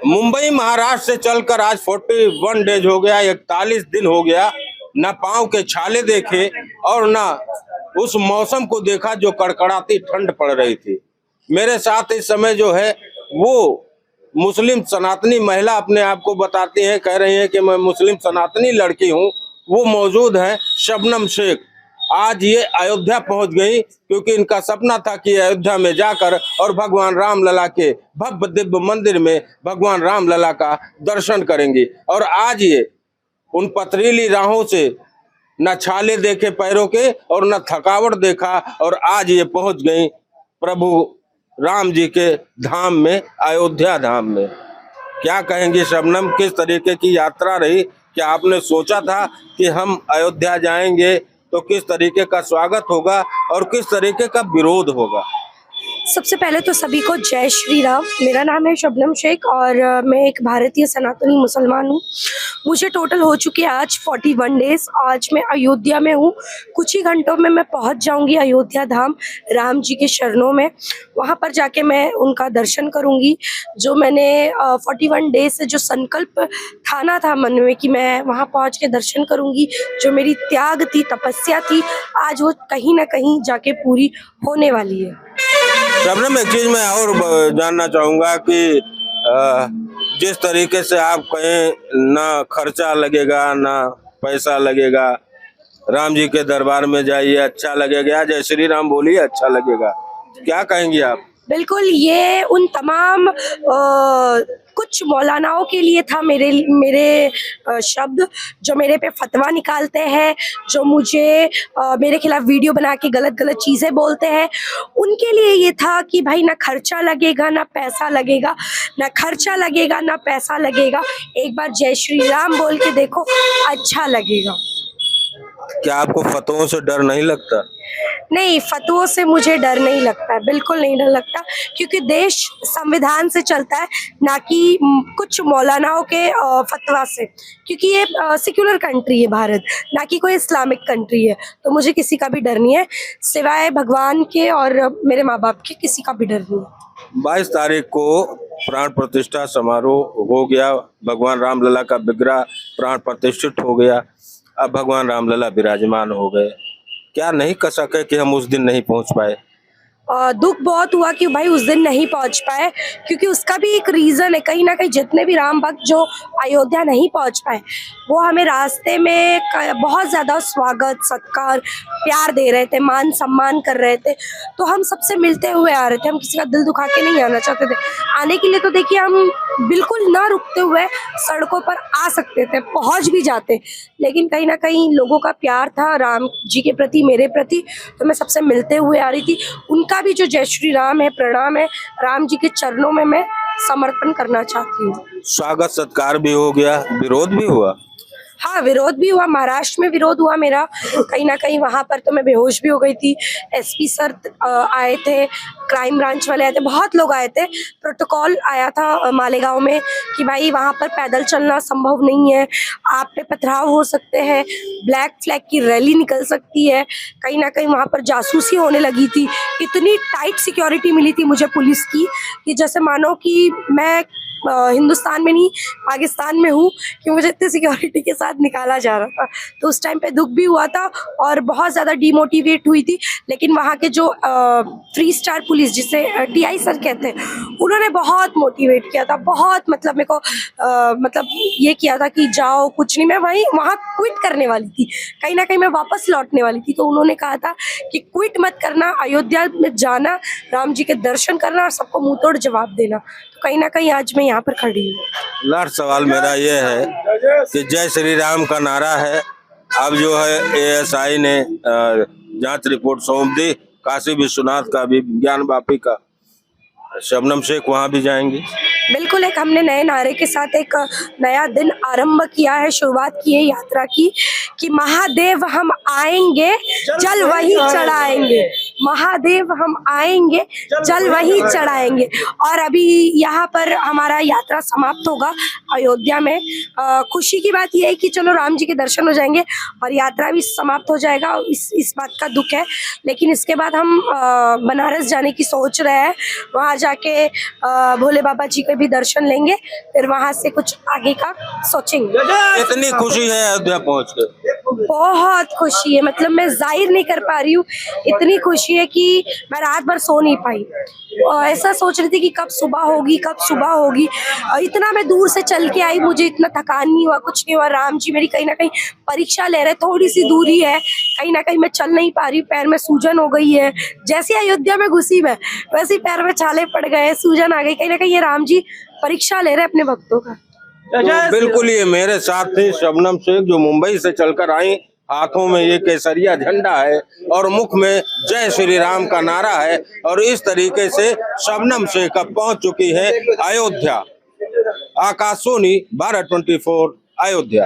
मुंबई महाराष्ट्र से चलकर आज 41 डेज हो गया, 41 दिन हो गया, न पांव के छाले देखे और न उस मौसम को देखा जो कड़कड़ाती ठंड पड़ रही थी। मेरे साथ इस समय जो है वो मुस्लिम सनातनी महिला अपने आप को बताती है, कह रही है कि मैं मुस्लिम सनातनी लड़की हूँ, वो मौजूद है शबनम शेख। आज ये अयोध्या पहुंच गई क्योंकि इनका सपना था कि अयोध्या में जाकर और भगवान राम लला के भव्य दिव्य मंदिर में भगवान राम लला का दर्शन करेंगी। और आज ये उन पथरीली राहों से न छाले देखे पैरों के और न थकावट देखा और आज ये पहुंच गई प्रभु राम जी के धाम में, अयोध्या धाम में। क्या कहेंगी शबनम, किस तरीके की यात्रा रही? क्या आपने सोचा था कि हम अयोध्या जाएंगे तो किस तरीके का स्वागत होगा और किस तरीके का विरोध होगा? सबसे पहले तो सभी को जय श्री राम। मेरा नाम है शबनम शेख और मैं एक भारतीय सनातनी मुसलमान हूँ। मुझे टोटल हो चुके हैं आज 41 डेज। आज मैं अयोध्या में हूँ। कुछ ही घंटों में मैं पहुँच जाऊँगी अयोध्या धाम, राम जी के शरणों में। वहाँ पर जाके मैं उनका दर्शन करूँगी। जो मैंने 41 डेज से जो संकल्प ठाना था मन में कि मैं वहाँ पहुँच के दर्शन करूँगी, जो मेरी त्याग थी, तपस्या थी, आज वो कहीं ना कहीं जाके पूरी होने वाली है। शबनम, एक चीज मैं और जानना चाहूंगा कि जिस तरीके से आप कहें ना खर्चा लगेगा ना पैसा लगेगा, राम जी के दरबार में जाइए अच्छा लगेगा, जय श्री राम बोलिए अच्छा लगेगा, क्या कहेंगी आप? बिल्कुल, ये उन तमाम कुछ मौलानाओं के लिए था मेरे शब्द, जो मेरे पे फतवा निकालते हैं, जो मुझे मेरे खिलाफ वीडियो बना के गलत गलत चीज़ें बोलते हैं। उनके लिए ये था कि भाई ना खर्चा लगेगा ना पैसा लगेगा, ना खर्चा लगेगा ना पैसा लगेगा, एक बार जय श्री राम बोल के देखो, अच्छा लगेगा। क्या आपको फतवों से डर नहीं लगता? नहीं, फतवों से मुझे डर नहीं लगता है, बिल्कुल नहीं डर लगता, क्योंकि देश संविधान से चलता है, ना कि कुछ मौलानाओं के फतवा से। क्योंकि ये सेक्युलर कंट्री है भारत, ना कि कोई इस्लामिक कंट्री है। तो मुझे किसी का भी डर नहीं है, सिवाय भगवान के और मेरे माँ बाप के, किसी का भी डर नहीं है। 22 तारीख को प्राण प्रतिष्ठा समारोह हो गया, भगवान रामलला का विग्रह प्राण प्रतिष्ठित हो गया, अब भगवान रामलला विराजमान हो गए। क्या नहीं कर सके कि हम उस दिन नहीं पहुंच पाए? दुख बहुत हुआ कि भाई उस दिन नहीं पहुंच पाए, क्योंकि उसका भी एक रीज़न है। कहीं ना कहीं जितने भी राम भक्त जो अयोध्या नहीं पहुंच पाए, वो हमें रास्ते में बहुत ज़्यादा स्वागत, सत्कार, प्यार दे रहे थे, मान सम्मान कर रहे थे। तो हम सबसे मिलते हुए आ रहे थे, हम किसी का दिल दुखा के नहीं आना चाहते थे। आने के लिए तो देखिए हम बिल्कुल ना रुकते हुए सड़कों पर आ सकते थे, पहुँच भी जाते, लेकिन कहीं ना कहीं लोगों का प्यार था राम जी के प्रति, मेरे प्रति, तो मैं सबसे मिलते हुए आ रही थी। उनका भी जो जय श्री राम है, प्रणाम है, राम जी के चरणों में मैं समर्पण करना चाहती हूँ। स्वागत सत्कार भी हो गया, विरोध भी हुआ? हाँ, विरोध भी हुआ, महाराष्ट्र में विरोध हुआ मेरा। कहीं ना कहीं वहाँ पर तो मैं बेहोश भी हो गई थी। एसपी सर आए थे, क्राइम ब्रांच वाले आए थे, बहुत लोग आए थे। प्रोटोकॉल आया था मालेगांव में कि भाई वहाँ पर पैदल चलना संभव नहीं है, आप पे पथराव हो सकते हैं, ब्लैक फ्लैग की रैली निकल सकती है। कहीं ना कहीं वहाँ पर जासूसी होने लगी थी। इतनी टाइट सिक्योरिटी मिली थी मुझे पुलिस की कि जैसे मानो कि मैं हिंदुस्तान में नहीं पाकिस्तान में हूँ, कि मुझे इतनी सिक्योरिटी के साथ निकाला जा रहा था। तो उस टाइम पे दुख भी हुआ था और बहुत ज़्यादा डिमोटिवेट हुई थी। लेकिन वहाँ के जो 3 स्टार पुलिस, जिसे टीआई सर कहते हैं, उन्होंने बहुत मोटिवेट किया था, बहुत मतलब मेरे को मतलब ये किया था कि जाओ, कुछ नहीं। मैं वहाँ क्विट करने वाली थी, कहीं ना कहीं मैं वापस लौटने वाली थी। तो उन्होंने कहा था कि क्विट मत करना, अयोध्या में जाना, राम जी के दर्शन करना और सबको मुँह तोड़ जवाब देना। तो कहीं ना कहीं आज मैं यहाँ पर खड़ी हूँ। लास्ट सवाल मेरा ये है कि जय श्री राम का नारा है, अब जो है एएसआई ने जांच रिपोर्ट सौंप दी, काशी विश्वनाथ का भी, ज्ञान वापी का, शबनम शेख वहां भी जाएंगी? बिल्कुल, एक हमने नए नारे के साथ एक नया दिन आरंभ किया है, शुरुआत की है यात्रा की, कि महादेव हम आएंगे, जल वही चढ़ाएंगे। महादेव हम आएंगे, जल वही चढ़ाएंगे। और अभी यहाँ पर हमारा यात्रा समाप्त होगा, अयोध्या में। खुशी की बात यह है कि चलो राम जी के दर्शन हो जाएंगे और यात्रा भी समाप्त हो जाएगा, इस बात का दुख है। लेकिन इसके बाद हम बनारस जाने की सोच रहे हैं, वहाँ जाके भोले बाबा जी के भी दर्शन लेंगे, फिर वहाँ से कुछ आगे का सोचेंगे। कितनी खुशी है अयोध्या पहुंच के? बहुत खुशी है, मतलब मैं जाहिर नहीं कर पा रही हूँ, इतनी खुशी है कि मैं रात भर सो नहीं पाई। ऐसा सोच रही थी कि कब सुबह होगी, कब सुबह होगी। इतना मैं दूर से चल के आई, मुझे इतना थकान नहीं हुआ, कुछ नहीं हुआ। राम जी मेरी कहीं ना कहीं परीक्षा ले रहे, थोड़ी सी दूरी है, कहीं ना कहीं मैं चल नहीं पा रही, पैर में सूजन हो गई है। जैसे अयोध्या में घुसी मैं, वैसे ही पैर में छाले पड़ गए, सूजन आ गई। कहीं ना कहीं ये राम जी परीक्षा ले रहे अपने भक्तों का। तो बिल्कुल ये मेरे साथ थी शबनम शेख, जो मुंबई से चलकर आई। हाथों में ये केसरिया झंडा है और मुख में जय श्री राम का नारा है, और इस तरीके से शबनम शेख अब पहुंच चुकी है अयोध्या। आकाश सोनी, भारत 24, अयोध्या।